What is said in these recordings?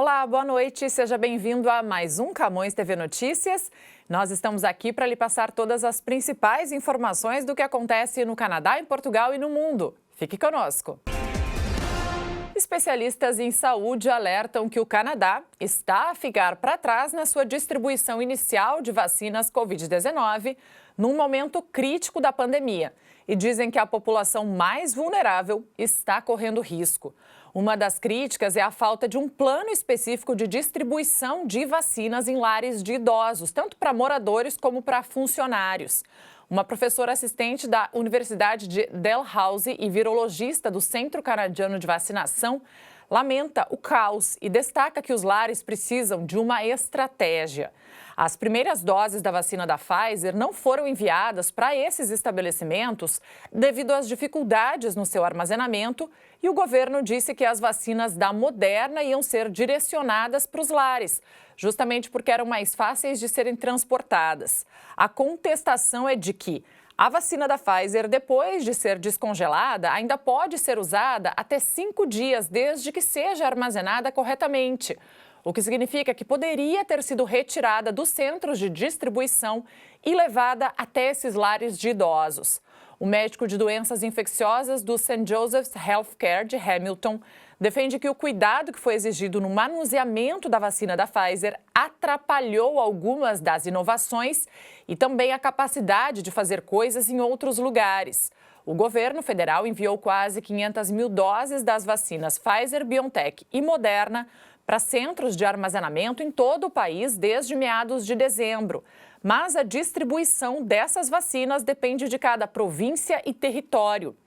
Olá, boa noite. Seja bem-vindo a mais um Camões TV Notícias. Nós estamos aqui para lhe passar todas as principais informações do que acontece no Canadá, em Portugal e no mundo. Fique conosco. Especialistas em saúde alertam que o Canadá está a ficar para trás na sua distribuição inicial de vacinas Covid-19 num momento crítico da pandemia e dizem que a população mais vulnerável está correndo risco. Uma das críticas é a falta de um plano específico de distribuição de vacinas em lares de idosos, tanto para moradores como para funcionários. Uma professora assistente da Universidade de Dalhousie e virologista do Centro Canadiano de Vacinação lamenta o caos e destaca que os lares precisam de uma estratégia. As primeiras doses da vacina da Pfizer não foram enviadas para esses estabelecimentos devido às dificuldades no seu armazenamento e o governo disse que as vacinas da Moderna iam ser direcionadas para os lares, justamente porque eram mais fáceis de serem transportadas. A contestação é de que a vacina da Pfizer, depois de ser descongelada, ainda pode ser usada até 5 dias, desde que seja armazenada corretamente. O que significa que poderia ter sido retirada dos centros de distribuição e levada até esses lares de idosos. O médico de doenças infecciosas do St. Joseph's Healthcare de Hamilton defende que o cuidado que foi exigido no manuseamento da vacina da Pfizer atrapalhou algumas das inovações e também a capacidade de fazer coisas em outros lugares. O governo federal enviou quase 500 mil doses das vacinas Pfizer-BioNTech e Moderna para centros de armazenamento em todo o país desde meados de dezembro. Mas a distribuição dessas vacinas depende de cada província e território.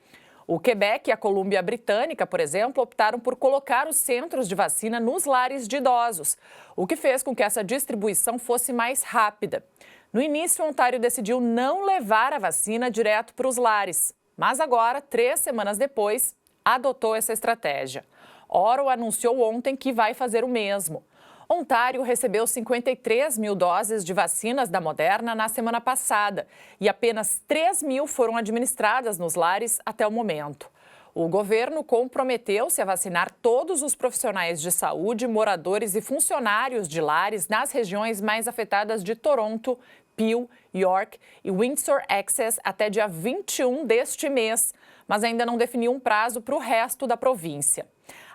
O Quebec e a Colômbia Britânica, por exemplo, optaram por colocar os centros de vacina nos lares de idosos, o que fez com que essa distribuição fosse mais rápida. No início, o Ontário decidiu não levar a vacina direto para os lares, mas agora, 3 semanas depois, adotou essa estratégia. Ottawa anunciou ontem que vai fazer o mesmo. Ontário recebeu 53 mil doses de vacinas da Moderna na semana passada e apenas 3 mil foram administradas nos lares até o momento. O governo comprometeu-se a vacinar todos os profissionais de saúde, moradores e funcionários de lares nas regiões mais afetadas de Toronto, Peel, York e Windsor Access até dia 21 deste mês, mas ainda não definiu um prazo para o resto da província.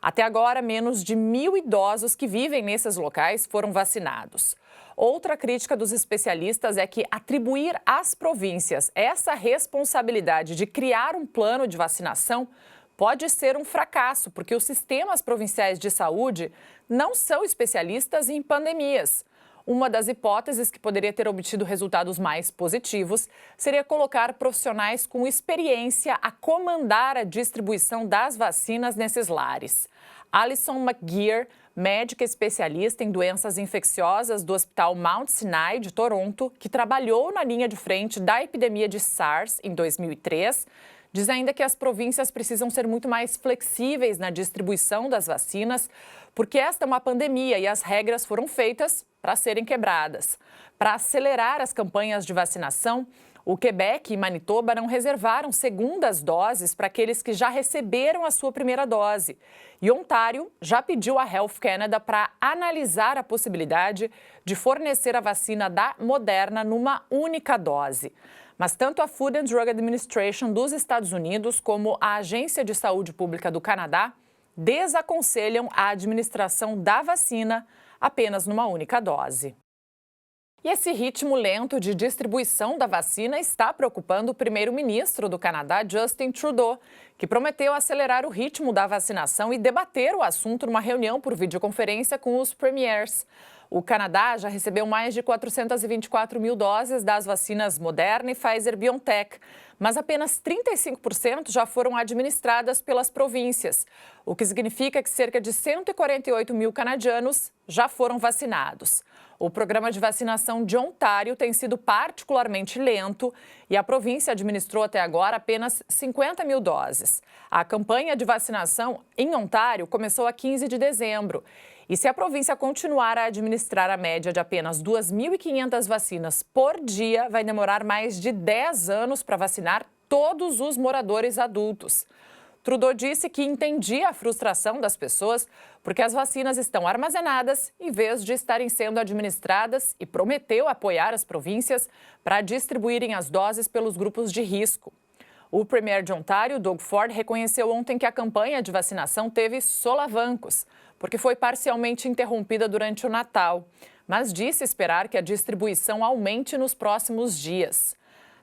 Até agora, menos de 1.000 idosos que vivem nesses locais foram vacinados. Outra crítica dos especialistas é que atribuir às províncias essa responsabilidade de criar um plano de vacinação pode ser um fracasso, porque os sistemas provinciais de saúde não são especialistas em pandemias. Uma das hipóteses que poderia ter obtido resultados mais positivos seria colocar profissionais com experiência a comandar a distribuição das vacinas nesses lares. Alison McGeer, médica especialista em doenças infecciosas do Hospital Mount Sinai de Toronto, que trabalhou na linha de frente da epidemia de SARS em 2003, diz ainda que as províncias precisam ser muito mais flexíveis na distribuição das vacinas, porque esta é uma pandemia e as regras foram feitas para serem quebradas. Para acelerar as campanhas de vacinação, o Quebec e Manitoba não reservaram segundas doses para aqueles que já receberam a sua primeira dose. E Ontário já pediu a Health Canada para analisar a possibilidade de fornecer a vacina da Moderna numa única dose. Mas tanto a Food and Drug Administration dos Estados Unidos como a Agência de Saúde Pública do Canadá desaconselham a administração da vacina apenas numa única dose. E esse ritmo lento de distribuição da vacina está preocupando o primeiro-ministro do Canadá, Justin Trudeau, que prometeu acelerar o ritmo da vacinação e debater o assunto numa reunião por videoconferência com os premiers. O Canadá já recebeu mais de 424 mil doses das vacinas Moderna e Pfizer-BioNTech, mas apenas 35% já foram administradas pelas províncias, o que significa que cerca de 148 mil canadianos já foram vacinados. O programa de vacinação de Ontário tem sido particularmente lento e a província administrou até agora apenas 50 mil doses. A campanha de vacinação em Ontário começou a 15 de dezembro. E se a província continuar a administrar a média de apenas 2.500 vacinas por dia, vai demorar mais de 10 anos para vacinar todos os moradores adultos. Trudeau disse que entendia a frustração das pessoas porque as vacinas estão armazenadas em vez de estarem sendo administradas e prometeu apoiar as províncias para distribuírem as doses pelos grupos de risco. O premier de Ontário, Doug Ford, reconheceu ontem que a campanha de vacinação teve solavancos, porque foi parcialmente interrompida durante o Natal, mas disse esperar que a distribuição aumente nos próximos dias.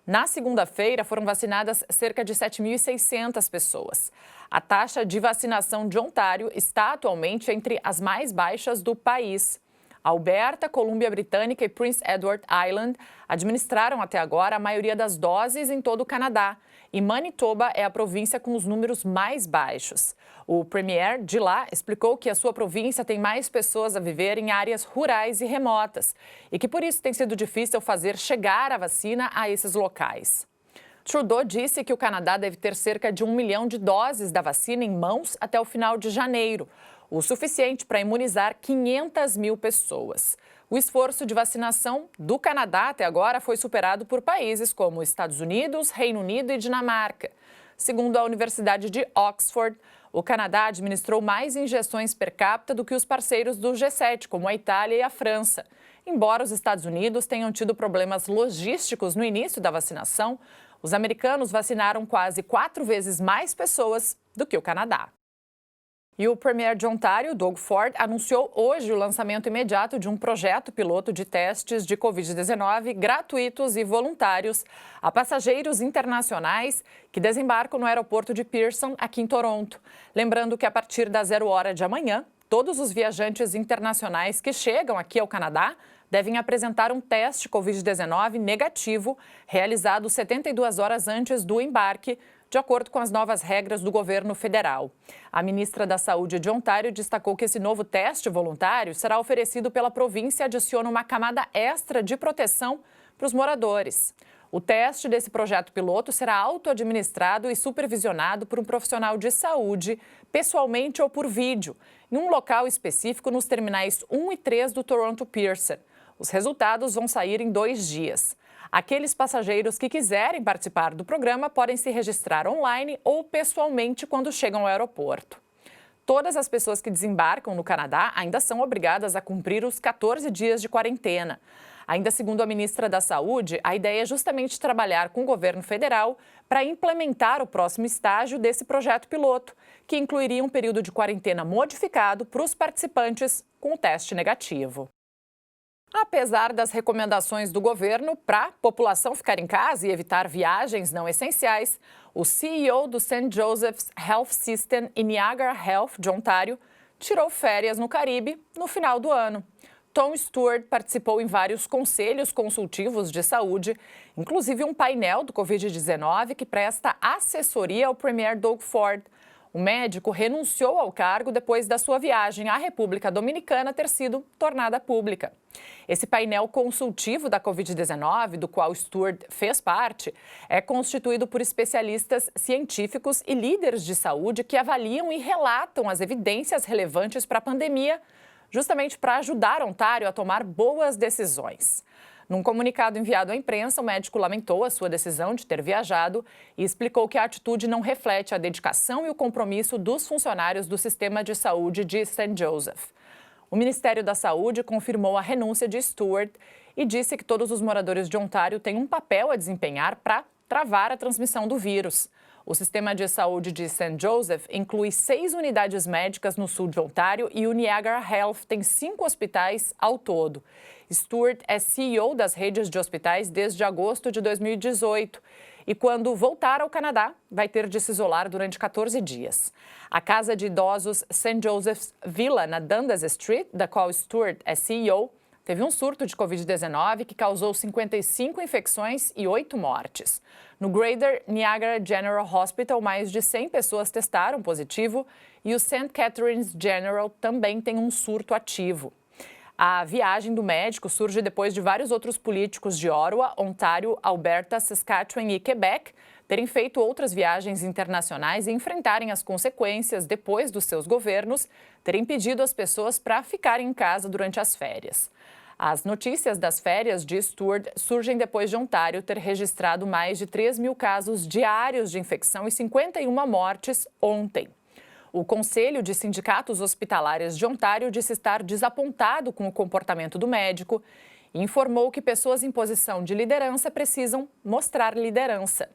Na segunda-feira, foram vacinadas cerca de 7.600 pessoas. A taxa de vacinação de Ontário está atualmente entre as mais baixas do país. Alberta, Colômbia Britânica e Prince Edward Island administraram até agora a maioria das doses em todo o Canadá. E Manitoba é a província com os números mais baixos. O premier de lá explicou que a sua província tem mais pessoas a viver em áreas rurais e remotas e que por isso tem sido difícil fazer chegar a vacina a esses locais. Trudeau disse que o Canadá deve ter cerca de 1 milhão de doses da vacina em mãos até o final de janeiro, o suficiente para imunizar 500 mil pessoas. O esforço de vacinação do Canadá até agora foi superado por países como Estados Unidos, Reino Unido e Dinamarca. Segundo a Universidade de Oxford, o Canadá administrou mais injeções per capita do que os parceiros do G7, como a Itália e a França. Embora os Estados Unidos tenham tido problemas logísticos no início da vacinação, os americanos vacinaram quase 4 vezes mais pessoas do que o Canadá. E o premier de Ontário, Doug Ford, anunciou hoje o lançamento imediato de um projeto piloto de testes de Covid-19 gratuitos e voluntários a passageiros internacionais que desembarcam no aeroporto de Pearson, aqui em Toronto. Lembrando que a partir das 0 hora de amanhã, todos os viajantes internacionais que chegam aqui ao Canadá devem apresentar um teste Covid-19 negativo realizado 72 horas antes do embarque, de acordo com as novas regras do governo federal. A ministra da Saúde de Ontário destacou que esse novo teste voluntário será oferecido pela província e adiciona uma camada extra de proteção para os moradores. O teste desse projeto piloto será auto-administrado e supervisionado por um profissional de saúde, pessoalmente ou por vídeo, em um local específico nos terminais 1 e 3 do Toronto Pearson. Os resultados vão sair em 2 dias. Aqueles passageiros que quiserem participar do programa podem se registrar online ou pessoalmente quando chegam ao aeroporto. Todas as pessoas que desembarcam no Canadá ainda são obrigadas a cumprir os 14 dias de quarentena. Ainda segundo a ministra da Saúde, a ideia é justamente trabalhar com o governo federal para implementar o próximo estágio desse projeto piloto, que incluiria um período de quarentena modificado para os participantes com o teste negativo. Apesar das recomendações do governo para a população ficar em casa e evitar viagens não essenciais, o CEO do St. Joseph's Health System e Niagara Health de Ontário tirou férias no Caribe no final do ano. Tom Stewart participou em vários conselhos consultivos de saúde, inclusive um painel do Covid-19 que presta assessoria ao premier Doug Ford. O médico renunciou ao cargo depois da sua viagem à República Dominicana ter sido tornada pública. Esse painel consultivo da Covid-19, do qual Stewart fez parte, é constituído por especialistas científicos e líderes de saúde que avaliam e relatam as evidências relevantes para a pandemia, justamente para ajudar Ontário a tomar boas decisões. Num comunicado enviado à imprensa, o médico lamentou a sua decisão de ter viajado e explicou que a atitude não reflete a dedicação e o compromisso dos funcionários do sistema de saúde de St. Joseph. O Ministério da Saúde confirmou a renúncia de Stewart e disse que todos os moradores de Ontário têm um papel a desempenhar para travar a transmissão do vírus. O sistema de saúde de St. Joseph inclui 6 unidades médicas no sul de Ontário e o Niagara Health tem 5 hospitais ao todo. Stewart é CEO das redes de hospitais desde agosto de 2018 e, quando voltar ao Canadá, vai ter de se isolar durante 14 dias. A casa de idosos St. Joseph's Villa, na Dundas Street, da qual Stewart é CEO, teve um surto de Covid-19 que causou 55 infecções e 8 mortes. No Greater Niagara General Hospital, mais de 100 pessoas testaram positivo e o St. Catharines General também tem um surto ativo. A viagem do médico surge depois de vários outros políticos de Ottawa, Ontário, Alberta, Saskatchewan e Quebec terem feito outras viagens internacionais e enfrentarem as consequências depois dos seus governos terem pedido às pessoas para ficarem em casa durante as férias. As notícias das férias de Stewart surgem depois de Ontário ter registrado mais de 3 mil casos diários de infecção e 51 mortes ontem. O Conselho de Sindicatos Hospitalares de Ontário disse estar desapontado com o comportamento do médico e informou que pessoas em posição de liderança precisam mostrar liderança.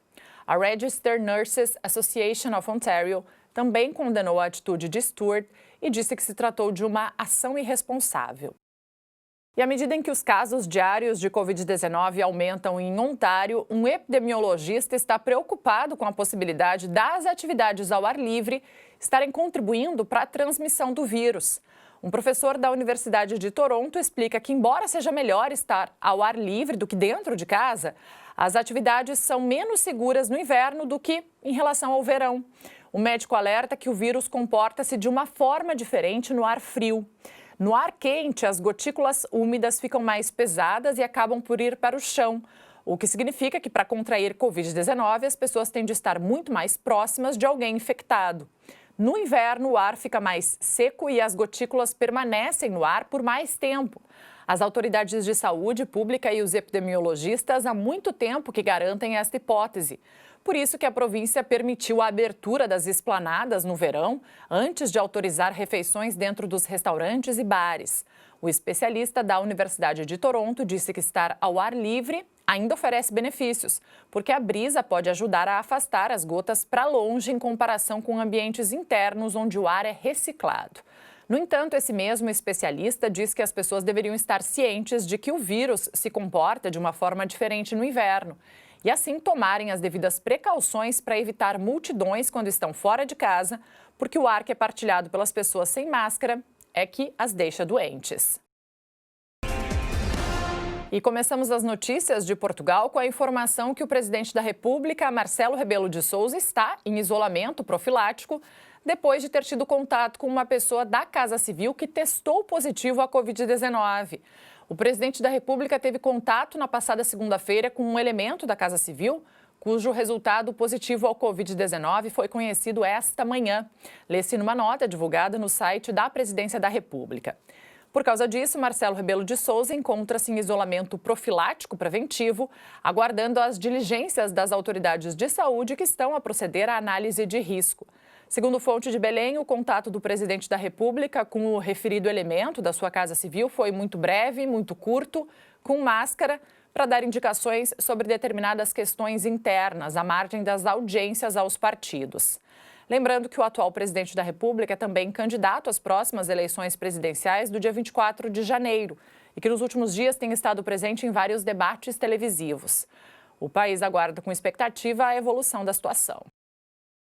A Registered Nurses Association of Ontario também condenou a atitude de Stewart e disse que se tratou de uma ação irresponsável. E à medida em que os casos diários de Covid-19 aumentam em Ontário, um epidemiologista está preocupado com a possibilidade das atividades ao ar livre estarem contribuindo para a transmissão do vírus. Um professor da Universidade de Toronto explica que, embora seja melhor estar ao ar livre do que dentro de casa, as atividades são menos seguras no inverno do que em relação ao verão. O médico alerta que o vírus comporta-se de uma forma diferente no ar frio. No ar quente, as gotículas úmidas ficam mais pesadas e acabam por ir para o chão, o que significa que, para contrair Covid-19, as pessoas têm de estar muito mais próximas de alguém infectado. No inverno, o ar fica mais seco e as gotículas permanecem no ar por mais tempo. As autoridades de saúde pública e os epidemiologistas há muito tempo que garantem esta hipótese. Por isso que a província permitiu a abertura das esplanadas no verão, antes de autorizar refeições dentro dos restaurantes e bares. O especialista da Universidade de Toronto disse que estar ao ar livre ainda oferece benefícios, porque a brisa pode ajudar a afastar as gotas para longe em comparação com ambientes internos onde o ar é reciclado. No entanto, esse mesmo especialista diz que as pessoas deveriam estar cientes de que o vírus se comporta de uma forma diferente no inverno e assim tomarem as devidas precauções para evitar multidões quando estão fora de casa, porque o ar que é partilhado pelas pessoas sem máscara é que as deixa doentes. E começamos as notícias de Portugal com a informação que o presidente da República, Marcelo Rebelo de Sousa, está em isolamento profilático depois de ter tido contato com uma pessoa da Casa Civil que testou positivo à Covid-19. O presidente da República teve contato na passada segunda-feira com um elemento da Casa Civil, cujo resultado positivo ao Covid-19 foi conhecido esta manhã. Lê-se numa nota divulgada no site da Presidência da República. Por causa disso, Marcelo Rebelo de Sousa encontra-se em isolamento profilático preventivo, aguardando as diligências das autoridades de saúde que estão a proceder à análise de risco. Segundo fonte de Belém, o contato do presidente da República com o referido elemento da sua Casa Civil foi muito breve, muito curto, com máscara, para dar indicações sobre determinadas questões internas, à margem das audiências aos partidos. Lembrando que o atual presidente da República é também candidato às próximas eleições presidenciais do dia 24 de janeiro e que nos últimos dias tem estado presente em vários debates televisivos. O país aguarda com expectativa a evolução da situação.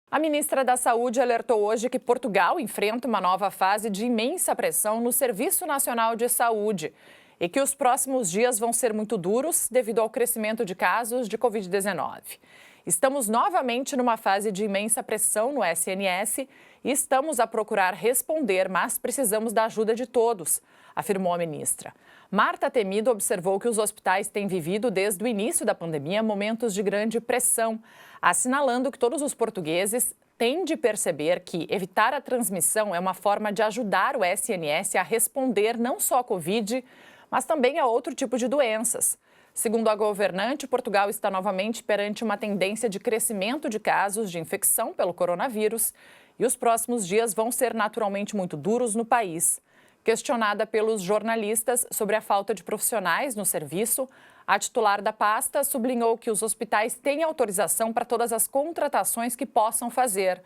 A ministra da Saúde alertou hoje que Portugal enfrenta uma nova fase de imensa pressão no Serviço Nacional de Saúde e que os próximos dias vão ser muito duros devido ao crescimento de casos de Covid-19. Estamos novamente numa fase de imensa pressão no SNS e estamos a procurar responder, mas precisamos da ajuda de todos, afirmou a ministra. Marta Temido observou que os hospitais têm vivido desde o início da pandemia momentos de grande pressão, assinalando que todos os portugueses têm de perceber que evitar a transmissão é uma forma de ajudar o SNS a responder não só à Covid, mas também a outro tipo de doenças. Segundo a governante, Portugal está novamente perante uma tendência de crescimento de casos de infecção pelo coronavírus e os próximos dias vão ser naturalmente muito duros no país. Questionada pelos jornalistas sobre a falta de profissionais no serviço, a titular da pasta sublinhou que os hospitais têm autorização para todas as contratações que possam fazer,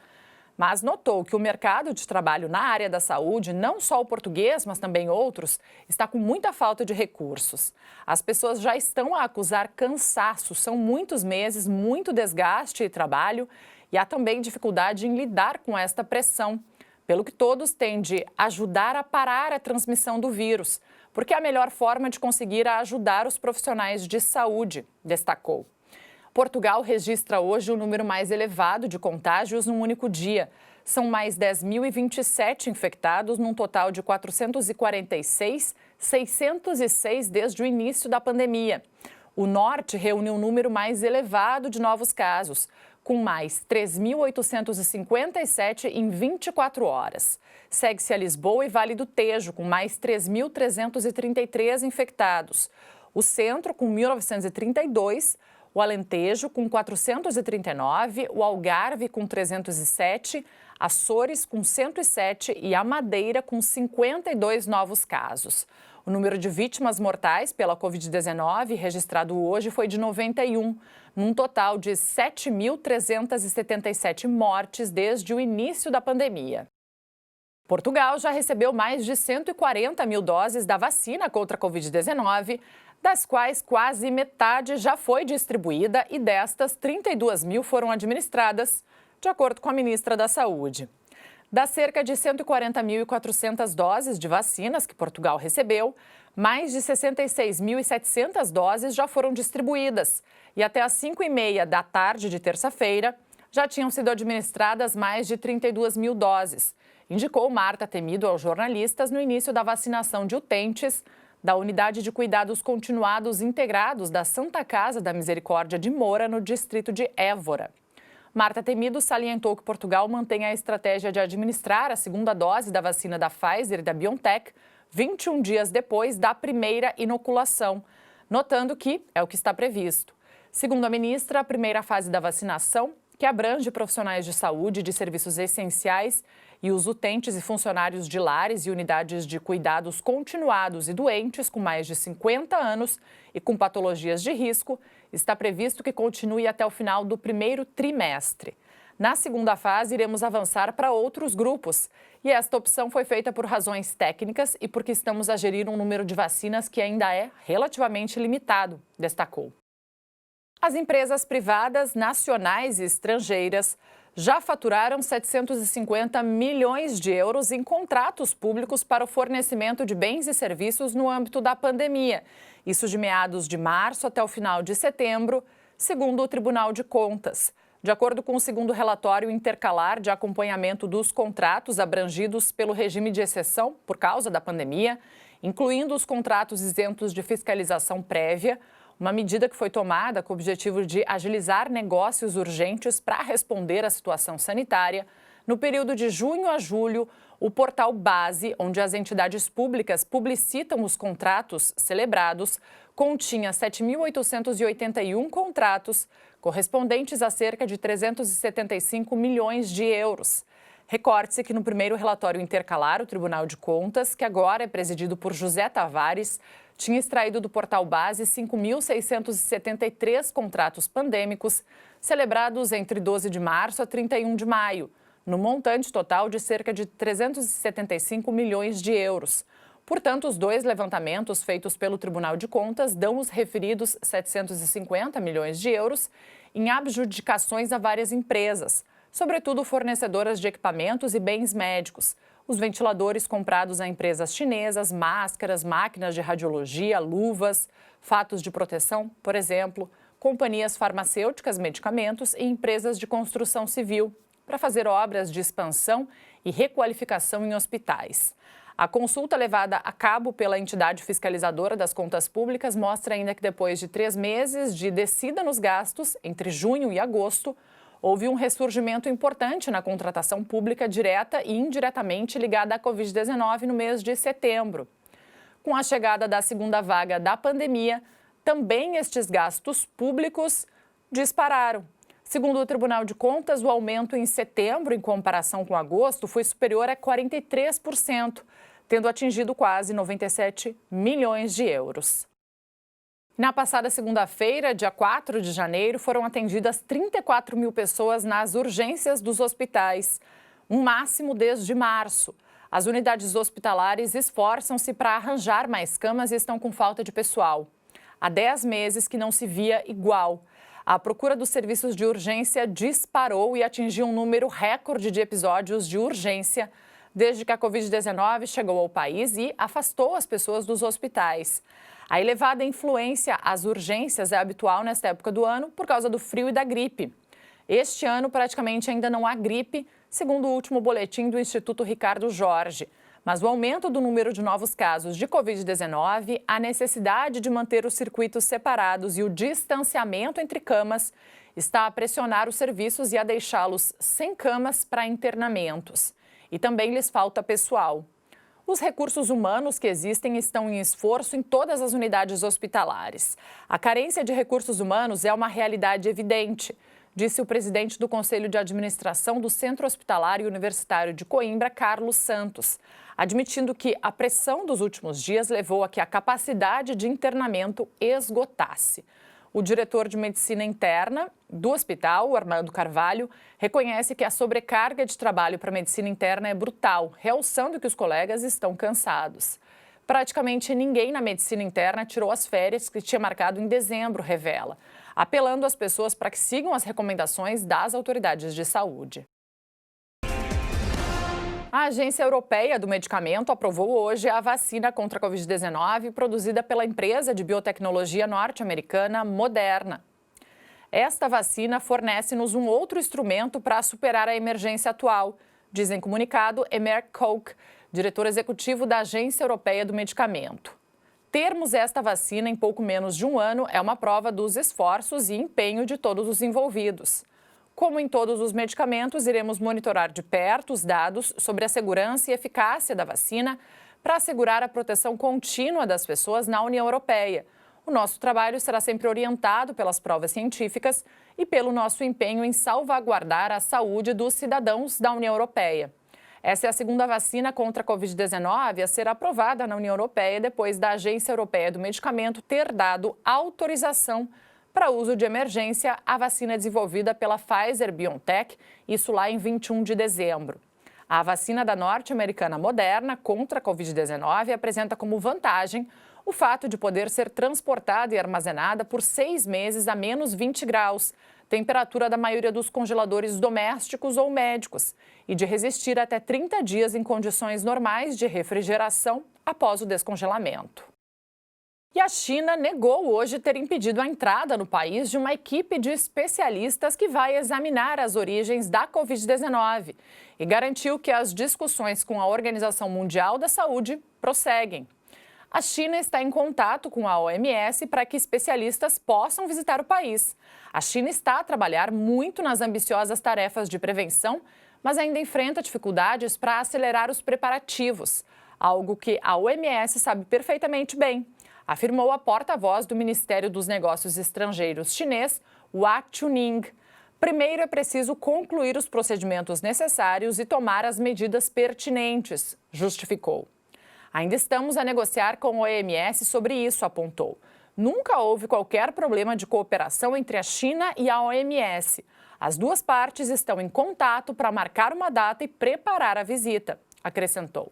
mas notou que o mercado de trabalho na área da saúde, não só o português, mas também outros, está com muita falta de recursos. As pessoas já estão a acusar cansaço, são muitos meses, muito desgaste e trabalho, e há também dificuldade em lidar com esta pressão, pelo que todos têm de ajudar a parar a transmissão do vírus, porque é a melhor forma de conseguir ajudar os profissionais de saúde, destacou. Portugal registra hoje o número mais elevado de contágios num único dia. São mais 10.027 infectados, num total de 446.606 desde o início da pandemia. O norte reúne o número mais elevado de novos casos, com mais 3.857 em 24 horas. Segue-se a Lisboa e Vale do Tejo, com mais 3.333 infectados. O Centro, com 1.932, o Alentejo, com 439, o Algarve, com 307, Açores, com 107 e a Madeira, com 52 novos casos. O número de vítimas mortais pela Covid-19 registrado hoje foi de 91, num total de 7.377 mortes desde o início da pandemia. Portugal já recebeu mais de 140 mil doses da vacina contra a Covid-19, das quais quase metade já foi distribuída e destas, 32 mil foram administradas, de acordo com a ministra da Saúde. Das cerca de 140.400 doses de vacinas que Portugal recebeu, mais de 66.700 doses já foram distribuídas. E até às 5h30 da tarde de terça-feira, já tinham sido administradas mais de 32 mil doses, indicou Marta Temido aos jornalistas no início da vacinação de utentes da Unidade de Cuidados Continuados Integrados da Santa Casa da Misericórdia de Moura, no distrito de Évora. Marta Temido salientou que Portugal mantém a estratégia de administrar a segunda dose da vacina da Pfizer e da BioNTech 21 dias depois da primeira inoculação, notando que é o que está previsto. Segundo a ministra, a primeira fase da vacinação, que abrange profissionais de saúde, de serviços essenciais e os utentes e funcionários de lares e unidades de cuidados continuados e doentes com mais de 50 anos e com patologias de risco, está previsto que continue até o final do primeiro trimestre. Na segunda fase, iremos avançar para outros grupos. E esta opção foi feita por razões técnicas e porque estamos a gerir um número de vacinas que ainda é relativamente limitado, destacou. As empresas privadas, nacionais e estrangeiras já faturaram 750 milhões de euros em contratos públicos para o fornecimento de bens e serviços no âmbito da pandemia. Isso de meados de março até o final de setembro, segundo o Tribunal de Contas. De acordo com o segundo relatório intercalar de acompanhamento dos contratos abrangidos pelo regime de exceção por causa da pandemia, incluindo os contratos isentos de fiscalização prévia, uma medida que foi tomada com o objetivo de agilizar negócios urgentes para responder à situação sanitária. No período de junho a julho, o portal Base, onde as entidades públicas publicitam os contratos celebrados, continha 7.881 contratos, correspondentes a cerca de 375 milhões de euros. Recorde-se que no primeiro relatório intercalar, o Tribunal de Contas, que agora é presidido por José Tavares, tinha extraído do portal Base 5.673 contratos pandêmicos, celebrados entre 12 de março a 31 de maio, no montante total de cerca de 375 milhões de euros. Portanto, os dois levantamentos feitos pelo Tribunal de Contas dão os referidos 750 milhões de euros em adjudicações a várias empresas, sobretudo fornecedoras de equipamentos e bens médicos, os ventiladores comprados a empresas chinesas, máscaras, máquinas de radiologia, luvas, fatos de proteção, por exemplo, companhias farmacêuticas, medicamentos e empresas de construção civil, para fazer obras de expansão e requalificação em hospitais. A consulta levada a cabo pela entidade fiscalizadora das contas públicas mostra ainda que depois de 3 meses de descida nos gastos, entre junho e agosto, houve um ressurgimento importante na contratação pública direta e indiretamente ligada à Covid-19 no mês de setembro. Com a chegada da segunda vaga da pandemia, também estes gastos públicos dispararam. Segundo o Tribunal de Contas, o aumento em setembro, em comparação com agosto, foi superior a 43%, tendo atingido quase 97 milhões de euros. Na passada segunda-feira, dia 4 de janeiro, foram atendidas 34 mil pessoas nas urgências dos hospitais, um máximo desde março. As unidades hospitalares esforçam-se para arranjar mais camas e estão com falta de pessoal. Há 10 meses que não se via igual. A procura dos serviços de urgência disparou e atingiu um número recorde de episódios de urgência desde que a Covid-19 chegou ao país e afastou as pessoas dos hospitais. A elevada influência às urgências é habitual nesta época do ano por causa do frio e da gripe. Este ano, praticamente ainda não há gripe, segundo o último boletim do Instituto Ricardo Jorge. Mas o aumento do número de novos casos de Covid-19, a necessidade de manter os circuitos separados e o distanciamento entre camas está a pressionar os serviços e a deixá-los sem camas para internamentos. E também lhes falta pessoal. Os recursos humanos que existem estão em esforço em todas as unidades hospitalares. A carência de recursos humanos é uma realidade evidente, disse o presidente do Conselho de Administração do Centro Hospitalar e Universitário de Coimbra, Carlos Santos, admitindo que a pressão dos últimos dias levou a que a capacidade de internamento esgotasse. O diretor de medicina interna do hospital, Armando Carvalho, reconhece que a sobrecarga de trabalho para a medicina interna é brutal, realçando que os colegas estão cansados. Praticamente ninguém na medicina interna tirou as férias que tinha marcado em dezembro, revela, apelando às pessoas para que sigam as recomendações das autoridades de saúde. A Agência Europeia do Medicamento aprovou hoje a vacina contra a Covid-19 produzida pela empresa de biotecnologia norte-americana Moderna. Esta vacina fornece-nos um outro instrumento para superar a emergência atual, diz em comunicado Emer Koch, diretor executivo da Agência Europeia do Medicamento. Termos esta vacina em pouco menos de um ano é uma prova dos esforços e empenho de todos os envolvidos. Como em todos os medicamentos, iremos monitorar de perto os dados sobre a segurança e eficácia da vacina para assegurar a proteção contínua das pessoas na União Europeia. O nosso trabalho será sempre orientado pelas provas científicas e pelo nosso empenho em salvaguardar a saúde dos cidadãos da União Europeia. Essa é a segunda vacina contra a Covid-19 a ser aprovada na União Europeia depois da Agência Europeia do Medicamento ter dado autorização para uso de emergência a vacina desenvolvida pela Pfizer-BioNTech, isso lá em 21 de dezembro. A vacina da norte-americana Moderna contra a Covid-19 apresenta como vantagem o fato de poder ser transportada e armazenada por 6 meses a menos 20 graus, temperatura da maioria dos congeladores domésticos ou médicos, e de resistir até 30 dias em condições normais de refrigeração após o descongelamento. E a China negou hoje ter impedido a entrada no país de uma equipe de especialistas que vai examinar as origens da Covid-19 e garantiu que as discussões com a Organização Mundial da Saúde prosseguem. A China está em contato com a OMS para que especialistas possam visitar o país. A China está a trabalhar muito nas ambiciosas tarefas de prevenção, mas ainda enfrenta dificuldades para acelerar os preparativos, algo que a OMS sabe perfeitamente bem, afirmou a porta-voz do Ministério dos Negócios Estrangeiros chinês, Hua Chunying. Primeiro é preciso concluir os procedimentos necessários e tomar as medidas pertinentes, justificou. Ainda estamos a negociar com a OMS sobre isso, apontou. Nunca houve qualquer problema de cooperação entre a China e a OMS. As duas partes estão em contato para marcar uma data e preparar a visita, acrescentou.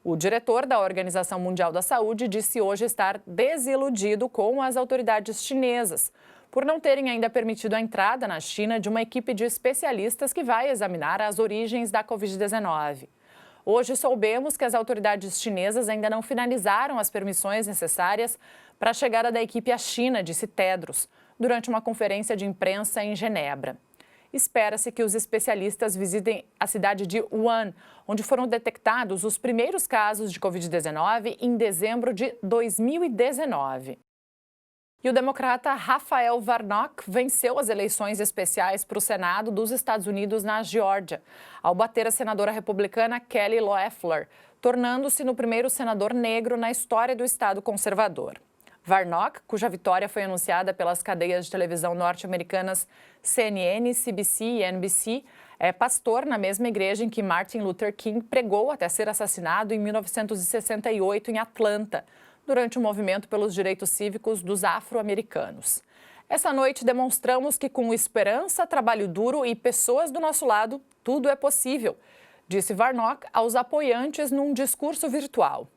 O diretor da Organização Mundial da Saúde disse hoje estar desiludido com as autoridades chinesas, por não terem ainda permitido a entrada na China de uma equipe de especialistas que vai examinar as origens da Covid-19. Hoje soubemos que as autoridades chinesas ainda não finalizaram as permissões necessárias para a chegada da equipe à China, disse Tedros, durante uma conferência de imprensa em Genebra. Espera-se que os especialistas visitem a cidade de Wuhan, onde foram detectados os primeiros casos de Covid-19 em dezembro de 2019. E o democrata Raphael Warnock venceu as eleições especiais para o Senado dos Estados Unidos na Geórgia, ao bater a senadora republicana Kelly Loeffler, tornando-se no primeiro senador negro na história do estado conservador. Warnock, cuja vitória foi anunciada pelas cadeias de televisão norte-americanas CNN, CBC e NBC, é pastor na mesma igreja em que Martin Luther King pregou até ser assassinado em 1968 em Atlanta, durante um movimento pelos direitos cívicos dos afro-americanos. Essa noite demonstramos que com esperança, trabalho duro e pessoas do nosso lado, tudo é possível, disse Warnock aos apoiantes num discurso virtual.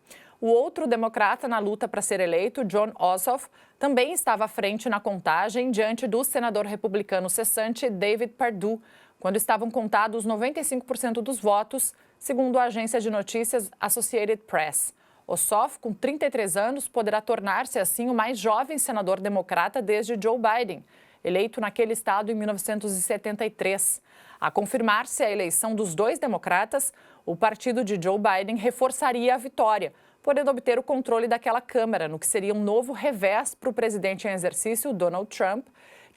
O outro democrata na luta para ser eleito, Jon Ossoff, também estava à frente na contagem diante do senador republicano cessante David Perdue, quando estavam contados 95% dos votos, segundo a agência de notícias Associated Press. Ossoff, com 33 anos, poderá tornar-se assim o mais jovem senador democrata desde Joe Biden, eleito naquele estado em 1973. A confirmar-se a eleição dos dois democratas, o partido de Joe Biden reforçaria a vitória, podendo obter o controle daquela Câmara, no que seria um novo revés para o presidente em exercício, Donald Trump,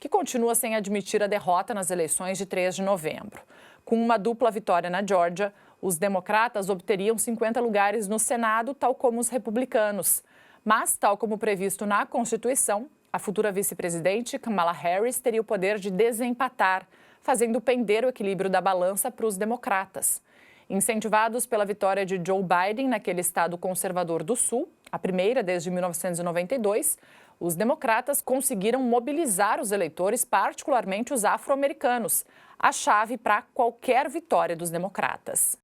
que continua sem admitir a derrota nas eleições de 3 de novembro. Com uma dupla vitória na Geórgia, os democratas obteriam 50 lugares no Senado, tal como os republicanos. Mas, tal como previsto na Constituição, a futura vice-presidente Kamala Harris teria o poder de desempatar, fazendo pender o equilíbrio da balança para os democratas. Incentivados pela vitória de Joe Biden naquele estado conservador do Sul, a primeira desde 1992, os democratas conseguiram mobilizar os eleitores, particularmente os afro-americanos, a chave para qualquer vitória dos democratas.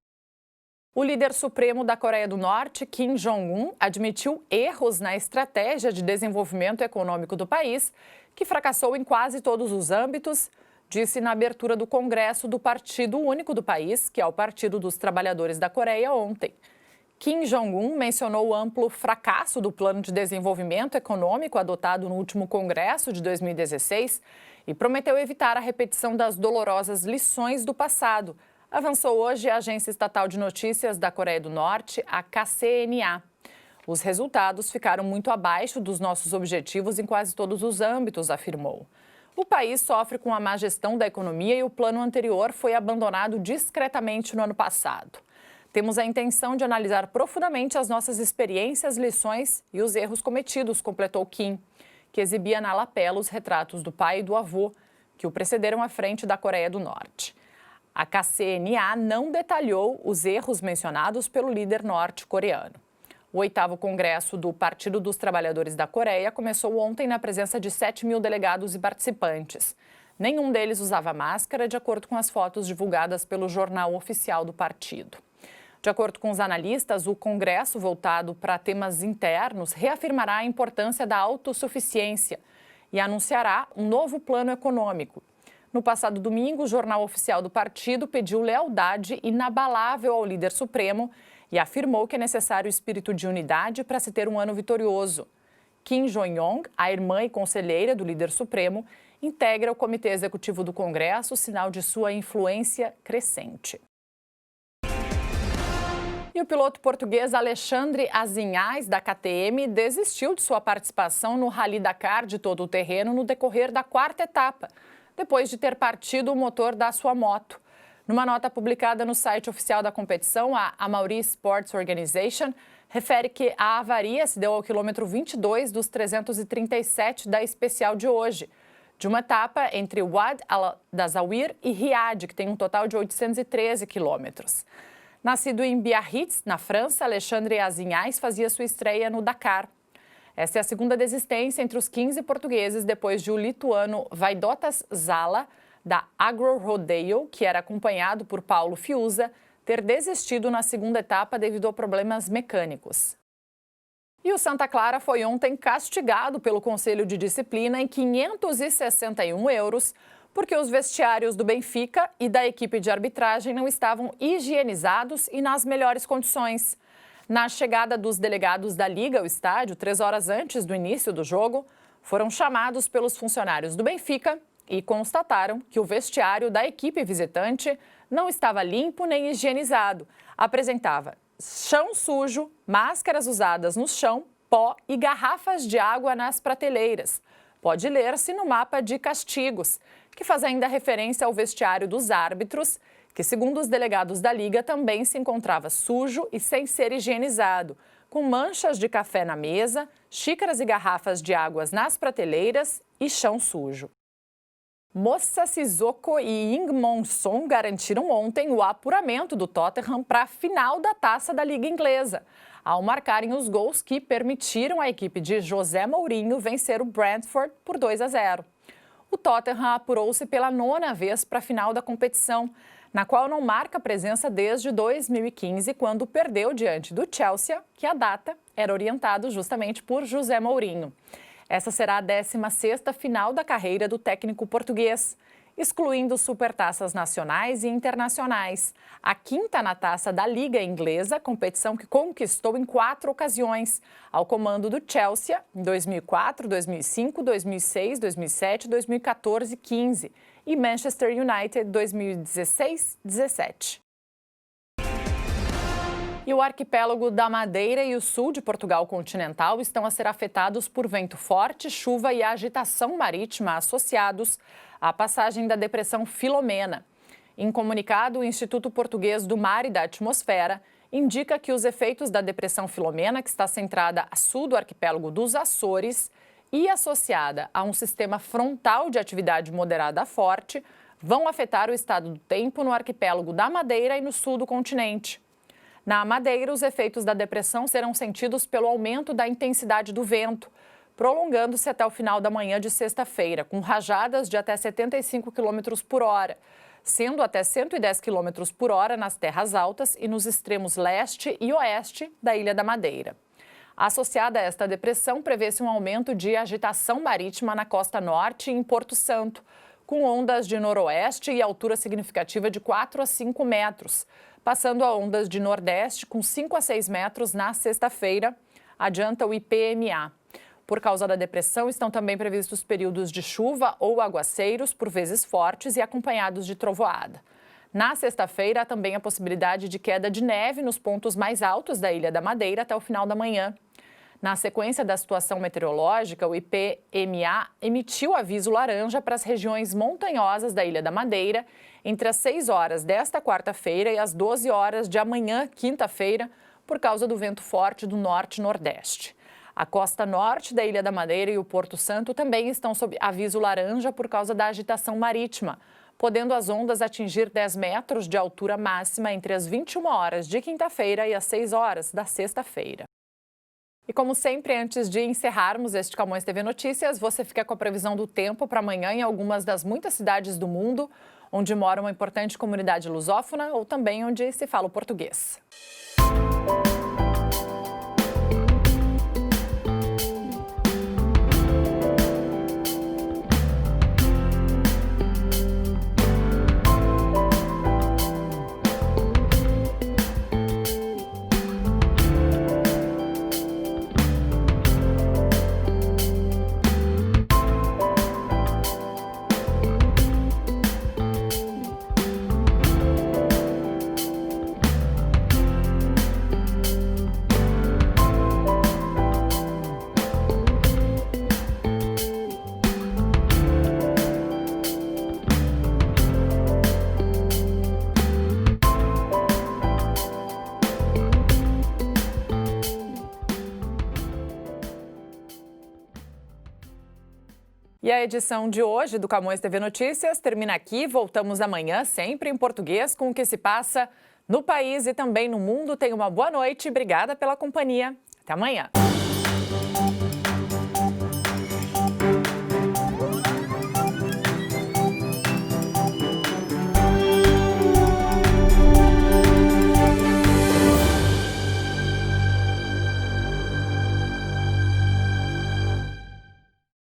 O líder supremo da Coreia do Norte, Kim Jong-un, admitiu erros na estratégia de desenvolvimento econômico do país, que fracassou em quase todos os âmbitos, disse na abertura do Congresso do Partido Único do país, que é o Partido dos Trabalhadores da Coreia, ontem. Kim Jong-un mencionou o amplo fracasso do Plano de Desenvolvimento Econômico adotado no último Congresso de 2016 e prometeu evitar a repetição das dolorosas lições do passado. Avançou hoje a Agência Estatal de Notícias da Coreia do Norte, a KCNA. Os resultados ficaram muito abaixo dos nossos objetivos em quase todos os âmbitos, afirmou. O país sofre com a má gestão da economia e o plano anterior foi abandonado discretamente no ano passado. Temos a intenção de analisar profundamente as nossas experiências, lições e os erros cometidos, completou Kim, que exibia na lapela os retratos do pai e do avô, que o precederam à frente da Coreia do Norte. A KCNA não detalhou os erros mencionados pelo líder norte-coreano. O 8º Congresso do Partido dos Trabalhadores da Coreia começou ontem na presença de 7 mil delegados e participantes. Nenhum deles usava máscara, de acordo com as fotos divulgadas pelo jornal oficial do partido. De acordo com os analistas, o Congresso, voltado para temas internos, reafirmará a importância da autossuficiência e anunciará um novo plano econômico. No passado domingo, o Jornal Oficial do Partido pediu lealdade inabalável ao líder supremo e afirmou que é necessário espírito de unidade para se ter um ano vitorioso. Kim Jong-un, a irmã e conselheira do líder supremo, integra o Comitê Executivo do Congresso, sinal de sua influência crescente. E o piloto português Alexandre Azinhais, da KTM, desistiu de sua participação no Rally Dakar de todo o terreno no decorrer da 4ª etapa, depois de ter partido o motor da sua moto. Numa nota publicada no site oficial da competição, a Amaury Sports Organization refere que a avaria se deu ao quilômetro 22 dos 337 da especial de hoje, de uma etapa entre Wad al-Dazawir e Riad, que tem um total de 813 quilômetros. Nascido em Biarritz, na França, Alexandre Azinhais fazia sua estreia no Dakar. Essa é a segunda desistência entre os 15 portugueses depois de o lituano Vaidotas Zala, da Agro Rodeio, que era acompanhado por Paulo Fiuza, ter desistido na segunda etapa devido a problemas mecânicos. E o Santa Clara foi ontem castigado pelo Conselho de Disciplina em 561 euros, porque os vestiários do Benfica e da equipe de arbitragem não estavam higienizados e nas melhores condições. Na chegada dos delegados da Liga ao estádio, 3 horas antes do início do jogo, foram chamados pelos funcionários do Benfica e constataram que o vestiário da equipe visitante não estava limpo nem higienizado. Apresentava chão sujo, máscaras usadas no chão, pó e garrafas de água nas prateleiras. Pode ler-se no mapa de castigos, que faz ainda referência ao vestiário dos árbitros, que, segundo os delegados da Liga, também se encontrava sujo e sem ser higienizado, com manchas de café na mesa, xícaras e garrafas de águas nas prateleiras e chão sujo. Moussa Sissoko e Heung-Min Son garantiram ontem o apuramento do Tottenham para a final da Taça da Liga Inglesa, ao marcarem os gols que permitiram à equipe de José Mourinho vencer o Brentford por 2-0. O Tottenham apurou-se pela 9ª vez para a final da competição, na qual não marca presença desde 2015, quando perdeu diante do Chelsea, que a data era orientado justamente por José Mourinho. Essa será a 16ª final da carreira do técnico português, excluindo supertaças nacionais e internacionais. A 5ª na Taça da Liga Inglesa, competição que conquistou em 4 ocasiões, ao comando do Chelsea em 2004, 2005, 2006, 2007, 2014 e 2015 e Manchester United 2016-17. E o arquipélago da Madeira e o sul de Portugal continental estão a ser afetados por vento forte, chuva e agitação marítima associados à passagem da depressão Filomena. Em comunicado, o Instituto Português do Mar e da Atmosfera indica que os efeitos da depressão Filomena, que está centrada a sul do arquipélago dos Açores e associada a um sistema frontal de atividade moderada a forte, vão afetar o estado do tempo no arquipélago da Madeira e no sul do continente. Na Madeira, os efeitos da depressão serão sentidos pelo aumento da intensidade do vento, prolongando-se até o final da manhã de sexta-feira, com rajadas de até 75 km por hora, sendo até 110 km por hora nas terras altas e nos extremos leste e oeste da Ilha da Madeira. Associada a esta depressão, prevê-se um aumento de agitação marítima na costa norte e em Porto Santo, com ondas de noroeste e altura significativa de 4 a 5 metros, passando a ondas de nordeste com 5 a 6 metros na sexta-feira, adianta o IPMA. Por causa da depressão, estão também previstos períodos de chuva ou aguaceiros, por vezes fortes e acompanhados de trovoada. Na sexta-feira, há também a possibilidade de queda de neve nos pontos mais altos da Ilha da Madeira até o final da manhã. Na sequência da situação meteorológica, o IPMA emitiu aviso laranja para as regiões montanhosas da Ilha da Madeira entre as 6 horas desta quarta-feira e as 12 horas de amanhã, quinta-feira, por causa do vento forte do norte e nordeste. A costa norte da Ilha da Madeira e o Porto Santo também estão sob aviso laranja por causa da agitação marítima, podendo as ondas atingir 10 metros de altura máxima entre as 21 horas de quinta-feira e as 6 horas da sexta-feira. E como sempre, antes de encerrarmos este Camões TV Notícias, você fica com a previsão do tempo para amanhã em algumas das muitas cidades do mundo, onde mora uma importante comunidade lusófona ou também onde se fala o português. E a edição de hoje do Camões TV Notícias termina aqui. Voltamos amanhã, sempre em português, com o que se passa no país e também no mundo. Tenha uma boa noite e obrigada pela companhia. Até amanhã.